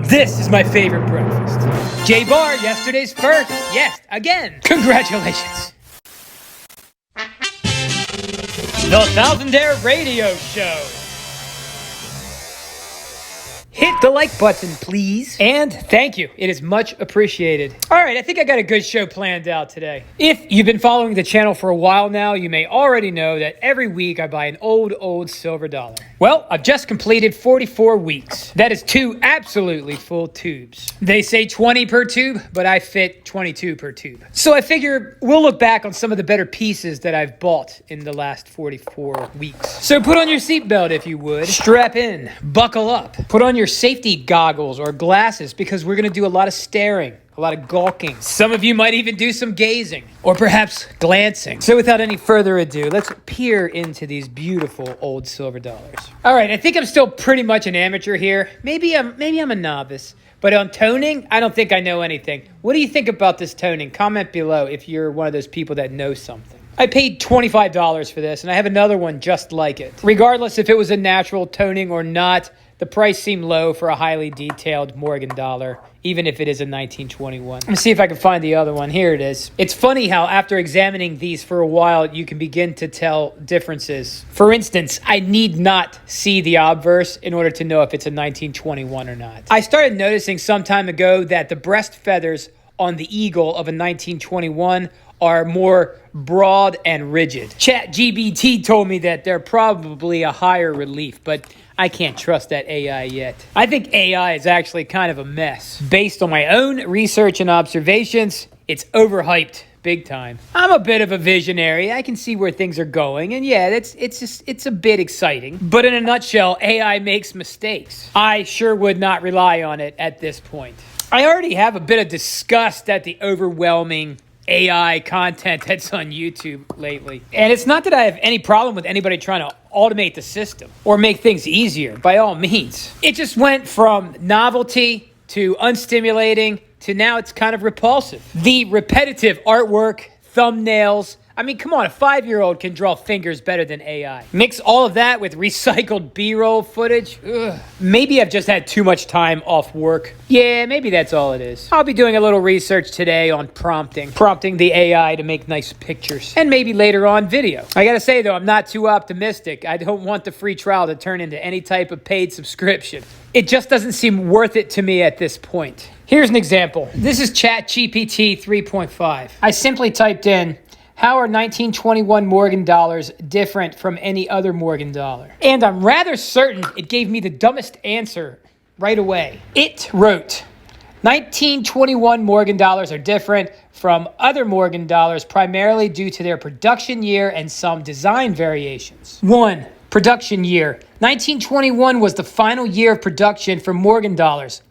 This is my favorite breakfast. J-Bar, yesterday's first. Yes, again. Congratulations. The Thousandaire Radio Show. Hit the like button, please. And thank you. It is much appreciated. All right, I think I got a good show planned out today. If you've been following the channel for a while now, you may already know that every week I buy an old silver dollar. Well, I've just completed 44 weeks. That is 2 absolutely full tubes. They say 20 per tube, but I fit 22 per tube. So I figure we'll look back on some of the better pieces that I've bought in the last 44 weeks. So put on your seatbelt if you would. Strap in, buckle up, put on your safety goggles or glasses because we're gonna do a lot of staring, a lot of gawking. Some of you might even do some gazing or perhaps glancing. So without any further ado, let's peer into these beautiful old silver dollars. All right, I think I'm still pretty much an amateur here. Maybe I'm a novice, but on toning, I don't think I know anything. What do you think about this toning? Comment below if you're one of those people that knows something. I paid $25 for this, and I have another one just like it. Regardless if it was a natural toning or not, the price seemed low for a highly detailed Morgan dollar, even if it is a 1921. Let me see if I can find the other one. Here it is. It's funny how after examining these for a while, you can begin to tell differences. For instance, I need not see the obverse in order to know if it's a 1921 or not. I started noticing some time ago that the breast feathers on the eagle of a 1921 are more broad and rigid. ChatGPT told me that they're probably a higher relief, but I can't trust that AI yet. I think AI is actually kind of a mess. Based on my own research and observations, it's overhyped big time. I'm a bit of a visionary. I can see where things are going, and yeah, it's a bit exciting. But in a nutshell, AI makes mistakes. I sure would not rely on it at this point. I already have a bit of disgust at the overwhelming AI content that's on YouTube lately. And it's not that I have any problem with anybody trying to automate the system or make things easier, by all means. It just went from novelty to unstimulating to now it's kind of repulsive. The repetitive artwork, thumbnails, I mean, come on, a 5-year-old can draw fingers better than AI. Mix all of that with recycled B-roll footage. Ugh. Maybe I've just had too much time off work. Yeah, maybe that's all it is. I'll be doing a little research today on prompting the AI to make nice pictures. And maybe later on video. I gotta say though, I'm not too optimistic. I don't want the free trial to turn into any type of paid subscription. It just doesn't seem worth it to me at this point. Here's an example. This is ChatGPT 3.5. I simply typed in, how are 1921 Morgan dollars different from any other Morgan dollar? And I'm rather certain it gave me the dumbest answer right away. It wrote, 1921 Morgan dollars are different from other Morgan dollars primarily due to their production year and some design variations. 1. Production year. 1921 was the final year of production for Morgan dollars.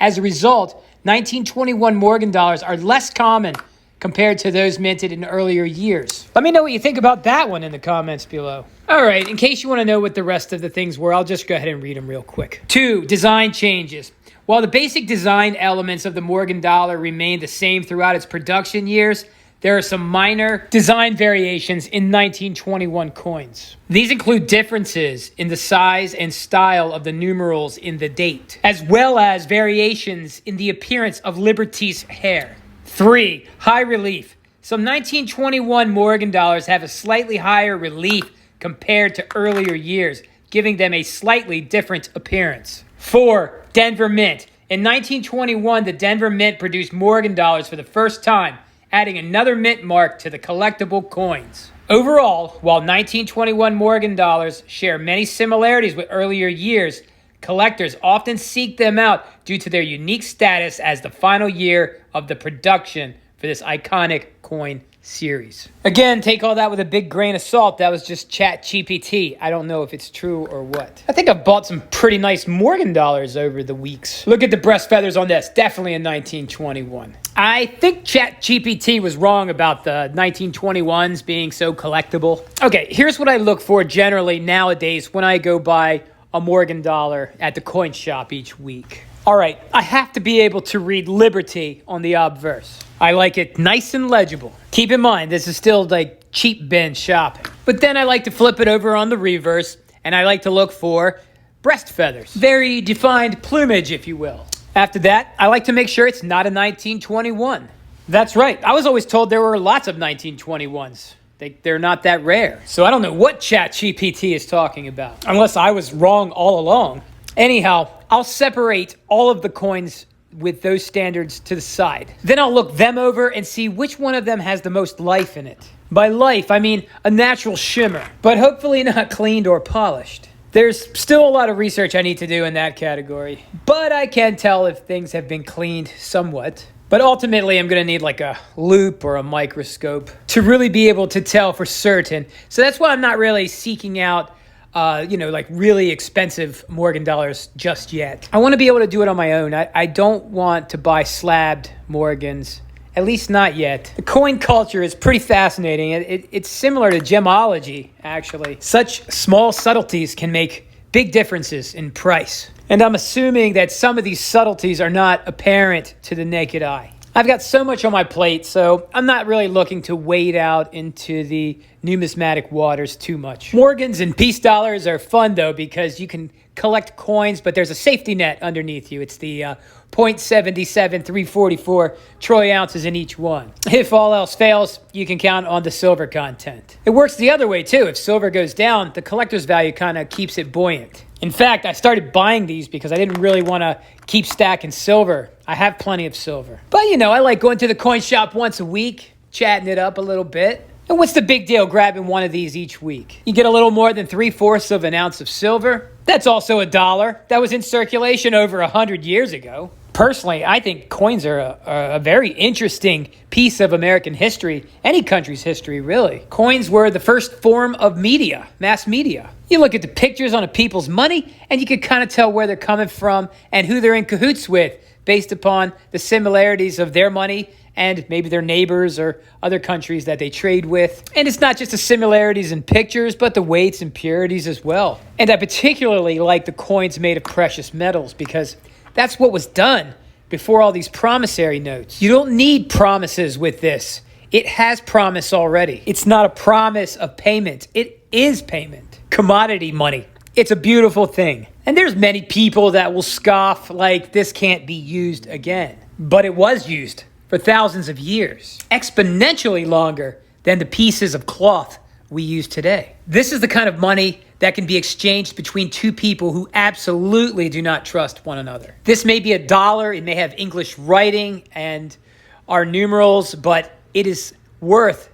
As a result, 1921 Morgan dollars are less common compared to those minted in earlier years. Let me know what you think about that one in the comments below. All right, in case you want to know what the rest of the things were, I'll just go ahead and read them real quick. 2, design changes. While the basic design elements of the Morgan dollar remain the same throughout its production years, there are some minor design variations in 1921 coins. These include differences in the size and style of the numerals in the date, as well as variations in the appearance of Liberty's hair. 3, high relief. Some 1921 Morgan dollars have a slightly higher relief compared to earlier years, giving them a slightly different appearance. 4, Denver Mint. In 1921, the Denver Mint produced Morgan dollars for the first time, adding another mint mark to the collectible coins. Overall, while 1921 Morgan dollars share many similarities with earlier years, collectors often seek them out due to their unique status as the final year of the production for this iconic coin series. Again, take all that with a big grain of salt. That was just ChatGPT. I don't know if it's true or what. I think I've bought some pretty nice Morgan dollars over the weeks. Look at the breast feathers on this. Definitely a 1921. I think ChatGPT was wrong about the 1921s being so collectible. Okay, here's what I look for generally nowadays when I go buy a Morgan dollar at the coin shop each week. All right, I have to be able to read Liberty on the obverse. I like it nice and legible. Keep in mind, this is still like cheap bin shopping. But then I like to flip it over on the reverse, and I like to look for breast feathers. Very defined plumage, if you will. After that, I like to make sure it's not a 1921. That's right. I was always told there were lots of 1921s. They're not that rare. So I don't know what ChatGPT is talking about, unless I was wrong all along. Anyhow, I'll separate all of the coins with those standards to the side. Then I'll look them over and see which one of them has the most life in it. By life, I mean a natural shimmer, but hopefully not cleaned or polished. There's still a lot of research I need to do in that category, but I can tell if things have been cleaned somewhat. But ultimately, I'm going to need like a loupe or a microscope to really be able to tell for certain. So that's why I'm not really seeking out like really expensive Morgan dollars just yet. I want to be able to do it on my own. I don't want to buy slabbed Morgans, at least not yet. The coin culture is pretty fascinating. It's similar to gemology, actually. Such small subtleties can make big differences in price. And I'm assuming that some of these subtleties are not apparent to the naked eye. I've got so much on my plate, so I'm not really looking to wade out into the numismatic waters too much. Morgans and peace dollars are fun, though, because you can collect coins, but there's a safety net underneath you. It's the 0.77 troy ounces in each one. If all else fails, you can count on the silver content. It works the other way, too. If silver goes down, the collector's value kind of keeps it buoyant. In fact, I started buying these because I didn't really want to keep stacking silver. I have plenty of silver. But, I like going to the coin shop once a week, chatting it up a little bit. And what's the big deal grabbing one of these each week? You get a little more than 3/4 of an ounce of silver. That's also $1. That was in circulation over 100 years ago. Personally, I think coins are a very interesting piece of American history, any country's history, really. Coins were the first form of media, mass media. You look at the pictures on a people's money, and you can kind of tell where they're coming from and who they're in cahoots with based upon the similarities of their money and maybe their neighbors or other countries that they trade with. And it's not just the similarities in pictures, but the weights and purities as well. And I particularly like the coins made of precious metals because that's what was done before all these promissory notes. You don't need promises with this. It has promise already. It's not a promise of payment. It is payment. Commodity money. It's a beautiful thing. And there's many people that will scoff like this can't be used again. But it was used for thousands of years. Exponentially longer than the pieces of cloth we use today. This is the kind of money that can be exchanged between two people who absolutely do not trust one another. This may be $1. It may have English writing and our numerals, but it is worth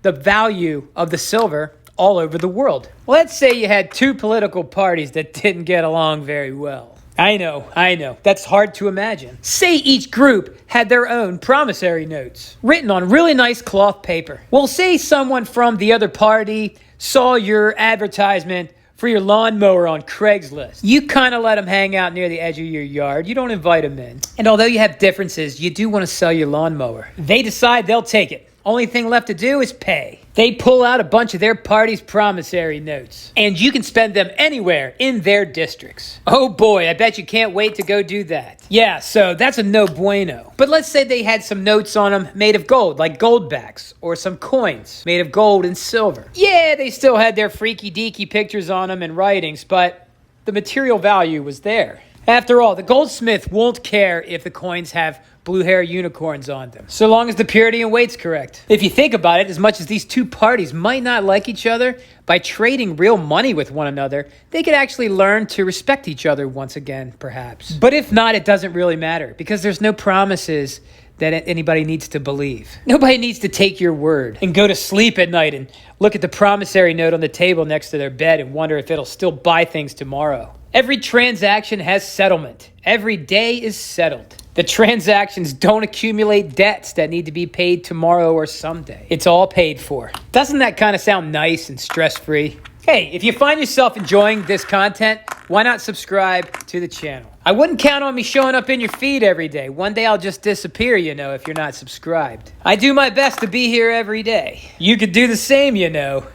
the value of the silver all over the world. Let's say you had two political parties that didn't get along very well. I know. That's hard to imagine. Say each group had their own promissory notes written on really nice cloth paper. Well, say someone from the other party saw your advertisement for your lawnmower on Craigslist. You kind of let them hang out near the edge of your yard. You don't invite them in. And although you have differences, you do want to sell your lawnmower. They decide they'll take it. Only thing left to do is pay. They pull out a bunch of their party's promissory notes, and you can spend them anywhere in their districts. Oh boy, I bet you can't wait to go do that. Yeah, so that's a no bueno. But let's say they had some notes on them made of gold, like goldbacks, or some coins made of gold and silver. Yeah, they still had their freaky deaky pictures on them and writings, but the material value was there. After all, the goldsmith won't care if the coins have blue hair unicorns on them, so long as the purity and weight's correct. If you think about it, as much as these two parties might not like each other, by trading real money with one another, they could actually learn to respect each other once again, perhaps. But if not, it doesn't really matter, because there's no promises that anybody needs to believe. Nobody needs to take your word and go to sleep at night and look at the promissory note on the table next to their bed and wonder if it'll still buy things tomorrow. Every transaction has settlement. Every day is settled. The transactions don't accumulate debts that need to be paid tomorrow or someday. It's all paid for. Doesn't that kind of sound nice and stress-free? Hey, if you find yourself enjoying this content, why not subscribe to the channel? I wouldn't count on me showing up in your feed every day. One day I'll just disappear, if you're not subscribed. I do my best to be here every day. You could do the same,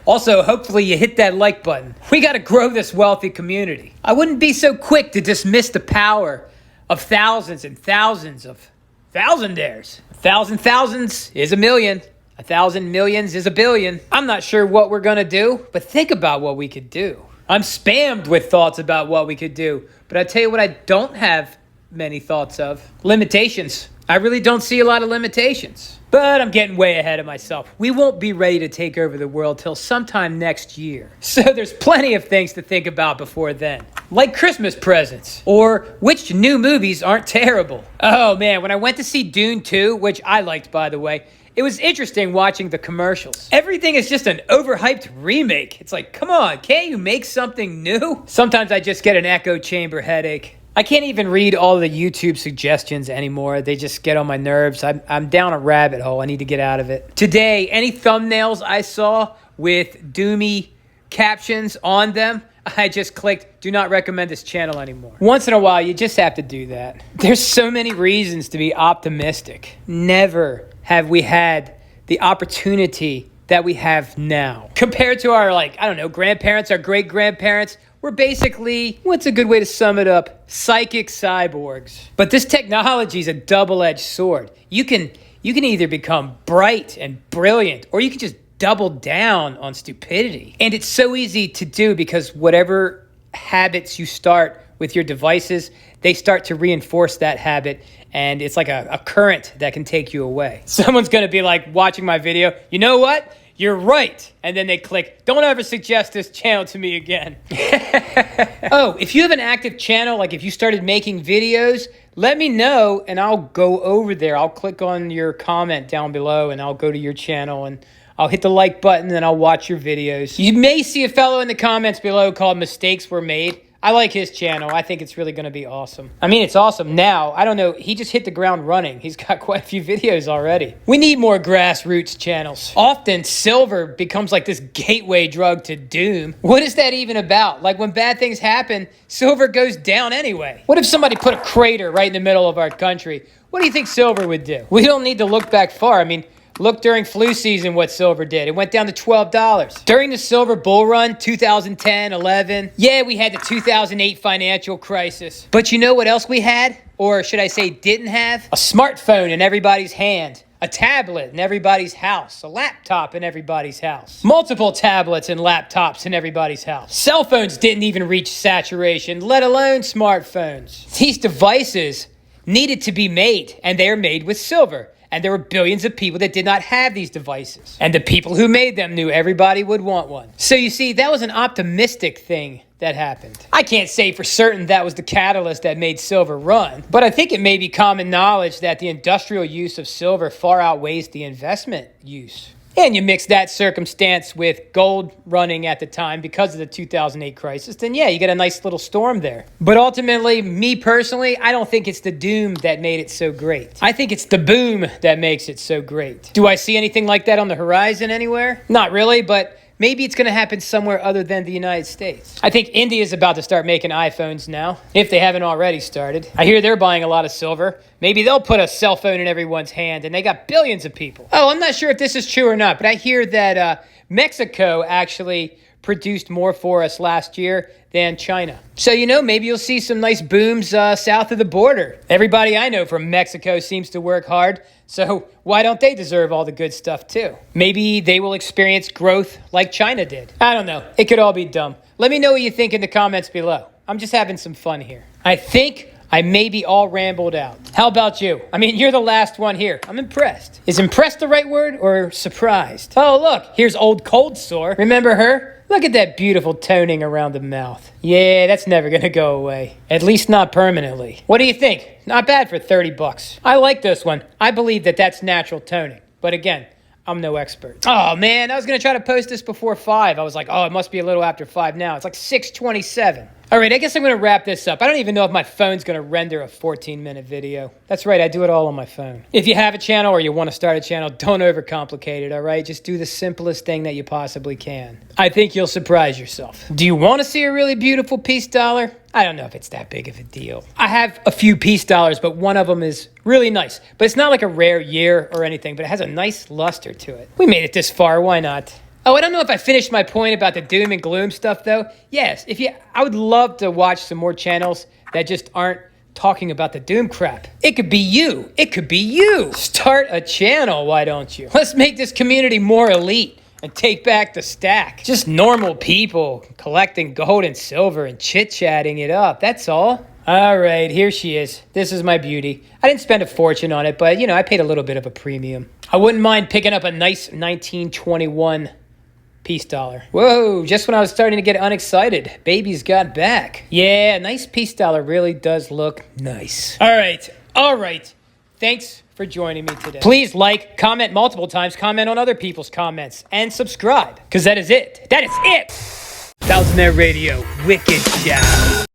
Also, hopefully you hit that like button. We got to grow this wealthy community. I wouldn't be so quick to dismiss the power of thousands and thousands of thousandaires. 1,000 thousands is 1,000,000. 1,000 millions is 1,000,000,000. I'm not sure what we're going to do, but think about what we could do. I'm spammed with thoughts about what we could do, but I tell you what I don't have many thoughts of. Limitations. I really don't see a lot of limitations. But I'm getting way ahead of myself. We won't be ready to take over the world till sometime next year. So there's plenty of things to think about before then. Like Christmas presents. Or which new movies aren't terrible. Oh man, when I went to see Dune 2, which I liked by the way, it was interesting watching the commercials. Everything is just an overhyped remake. It's like, come on, can't you make something new? Sometimes I just get an echo chamber headache. I can't even read all the YouTube suggestions anymore. They just get on my nerves. I'm down a rabbit hole. I need to get out of it. Today, any thumbnails I saw with doomy captions on them, I just clicked, do not recommend this channel anymore. Once in a while, you just have to do that. There's so many reasons to be optimistic. Never have we had the opportunity that we have now. Compared to our, grandparents, our great-grandparents, we're basically, what's a good way to sum it up? Psychic cyborgs. But this technology is a double-edged sword. You can either become bright and brilliant, or you can just double down on stupidity. And it's so easy to do because whatever habits you start with your devices, they start to reinforce that habit, and it's like a current that can take you away. Someone's gonna be like watching my video, you know what? You're right. And then they click, don't ever suggest this channel to me again. Oh, if you have an active channel, like if you started making videos, let me know and I'll go over there. I'll click on your comment down below and I'll go to your channel and I'll hit the like button and I'll watch your videos. You may see a fellow in the comments below called Mistakes Were Made. I like his channel. I think it's really going to be awesome. I mean, it's awesome now. I don't know. He just hit the ground running. He's got quite a few videos already. We need more grassroots channels. Often, silver becomes like this gateway drug to doom. What is that even about? Like when bad things happen, silver goes down anyway. What if somebody put a crater right in the middle of our country? What do you think silver would do? We don't need to look back far. I mean, look during flu season what silver did. It went down to $12. During the silver bull run, 2010, 11, yeah, we had the 2008 financial crisis. But you know what else we had? Or should I say didn't have? A smartphone in everybody's hand. A tablet in everybody's house. A laptop in everybody's house. Multiple tablets and laptops in everybody's house. Cell phones didn't even reach saturation, let alone smartphones. These devices needed to be made, and they are made with silver. And there were billions of people that did not have these devices. And the people who made them knew everybody would want one. So you see, that was an optimistic thing that happened. I can't say for certain that was the catalyst that made silver run, but I think it may be common knowledge that the industrial use of silver far outweighs the investment use. And you mix that circumstance with gold running at the time because of the 2008 crisis, then yeah, you get a nice little storm there. But ultimately, me personally, I don't think it's the doom that made it so great. I think it's the boom that makes it so great. Do I see anything like that on the horizon anywhere? Not really, but maybe it's going to happen somewhere other than the United States. I think India is about to start making iPhones now, if they haven't already started. I hear they're buying a lot of silver. Maybe they'll put a cell phone in everyone's hand, and they got billions of people. Oh, I'm not sure if this is true or not, but I hear that Mexico actually produced more for us last year than China. So, maybe you'll see some nice booms south of the border. Everybody I know from Mexico seems to work hard, so why don't they deserve all the good stuff too? Maybe they will experience growth like China did. I don't know. It could all be dumb. Let me know what you think in the comments below. I'm just having some fun here. I think I may be all rambled out. How about you? I mean, you're the last one here. I'm impressed. Is impressed the right word or surprised? Oh, look, here's old Cold Sore. Remember her? Look at that beautiful toning around the mouth. Yeah, that's never gonna go away. At least not permanently. What do you think? Not bad for 30 bucks. I like this one. I believe that that's natural toning. But again, I'm no expert. Oh man, I was gonna try to post this before 5. I was like, oh, it must be a little after 5 now. It's like 6:27. All right, I guess I'm going to wrap this up. I don't even know if my phone's going to render a 14-minute video. That's right, I do it all on my phone. If you have a channel or you want to start a channel, don't overcomplicate it, all right? Just do the simplest thing that you possibly can. I think you'll surprise yourself. Do you want to see a really beautiful peace dollar? I don't know if it's that big of a deal. I have a few peace dollars, but one of them is really nice. But it's not like a rare year or anything, but it has a nice luster to it. We made it this far, why not? Oh, I don't know if I finished my point about the doom and gloom stuff, though. Yes, I would love to watch some more channels that just aren't talking about the doom crap. It could be you. It could be you. Start a channel, why don't you? Let's make this community more elite and take back the stack. Just normal people collecting gold and silver and chit-chatting it up, that's all. All right, here she is. This is my beauty. I didn't spend a fortune on it, but, I paid a little bit of a premium. I wouldn't mind picking up a nice 1921 peace dollar. Whoa, just when I was starting to get unexcited, baby's got back. Yeah, a nice peace dollar really does look nice. All right. Thanks for joining me today. Please like, comment multiple times, comment on other people's comments, and subscribe, because that is it. That is it! Thousand Air Radio, Wicked Show.